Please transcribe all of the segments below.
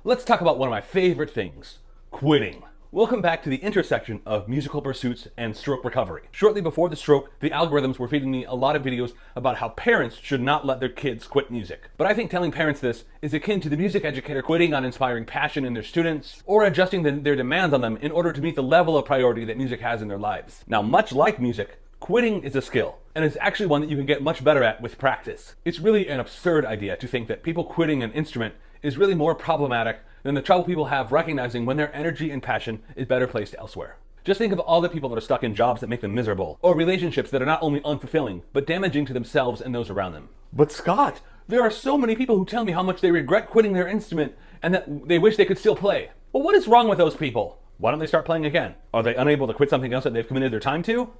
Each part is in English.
Let's talk about one of my favorite things, quitting. Welcome back to the intersection of musical pursuits and stroke recovery. Shortly before the stroke, the algorithms were feeding me a lot of videos about how parents should not let their kids quit music. But I think telling parents this is akin to the music educator quitting on inspiring passion in their students or adjusting their demands on them in order to meet the level of priority that music has in their lives. Now, much like music, quitting is a skill, and it's actually one that you can get much better at with practice. It's really an absurd idea to think that people quitting an instrument is really more problematic than the trouble people have recognizing when their energy and passion is better placed elsewhere. Just think of all the people that are stuck in jobs that make them miserable, or relationships that are not only unfulfilling, but damaging to themselves and those around them. But Scott, there are so many people who tell me how much they regret quitting their instrument and that they wish they could still play. Well, what is wrong with those people? Why don't they start playing again? Are they unable to quit something else that they've committed their time to?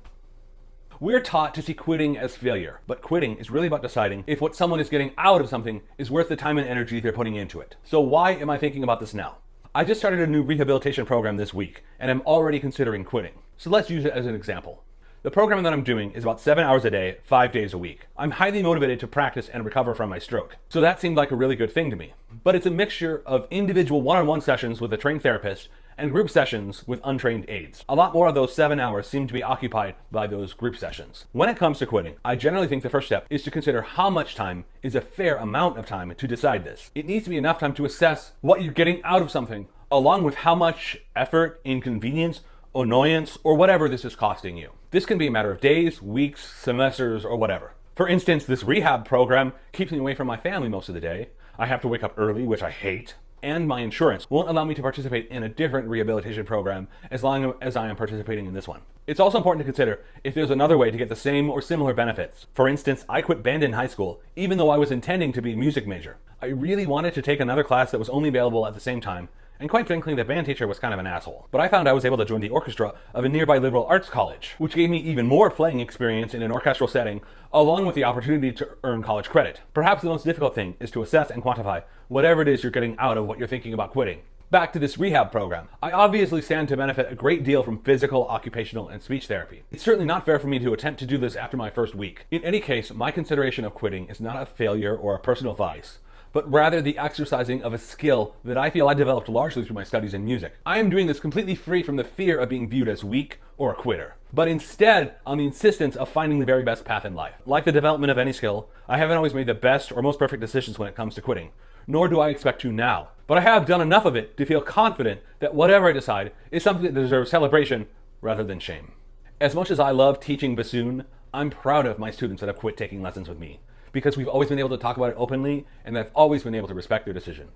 We're taught to see quitting as failure, but quitting is really about deciding if what someone is getting out of something is worth the time and energy they're putting into it. So why am I thinking about this now? I just started a new rehabilitation program this week, and I'm already considering quitting. So let's use it as an example. The program that I'm doing is about 7 hours a day, 5 days a week. I'm highly motivated to practice and recover from my stroke, so that seemed like a really good thing to me. But it's a mixture of individual one-on-one sessions with a trained therapist and group sessions with untrained aides. A lot more of those 7 hours seem to be occupied by those group sessions. When it comes to quitting, I generally think the first step is to consider how much time is a fair amount of time to decide this. It needs to be enough time to assess what you're getting out of something, along with how much effort, inconvenience, annoyance, or whatever this is costing you. This can be a matter of days, weeks, semesters, or whatever. For instance, this rehab program keeps me away from my family most of the day. I have to wake up early, which I hate. And my insurance won't allow me to participate in a different rehabilitation program as long as I am participating in this one. It's also important to consider if there's another way to get the same or similar benefits. For instance, I quit band in high school, even though I was intending to be a music major. I really wanted to take another class that was only available at the same time, and quite frankly, the band teacher was kind of an asshole. But I found I was able to join the orchestra of a nearby liberal arts college, which gave me even more playing experience in an orchestral setting, along with the opportunity to earn college credit. Perhaps the most difficult thing is to assess and quantify whatever it is you're getting out of what you're thinking about quitting. Back to this rehab program. I obviously stand to benefit a great deal from physical, occupational, and speech therapy. It's certainly not fair for me to attempt to do this after my first week. In any case, my consideration of quitting is not a failure or a personal vice, but rather the exercising of a skill that I feel I developed largely through my studies in music. I am doing this completely free from the fear of being viewed as weak or a quitter, but instead on the insistence of finding the very best path in life. Like the development of any skill, I haven't always made the best or most perfect decisions when it comes to quitting, nor do I expect to now. But I have done enough of it to feel confident that whatever I decide is something that deserves celebration rather than shame. As much as I love teaching bassoon, I'm proud of my students that have quit taking lessons with me, because we've always been able to talk about it openly, and I've always been able to respect their decision.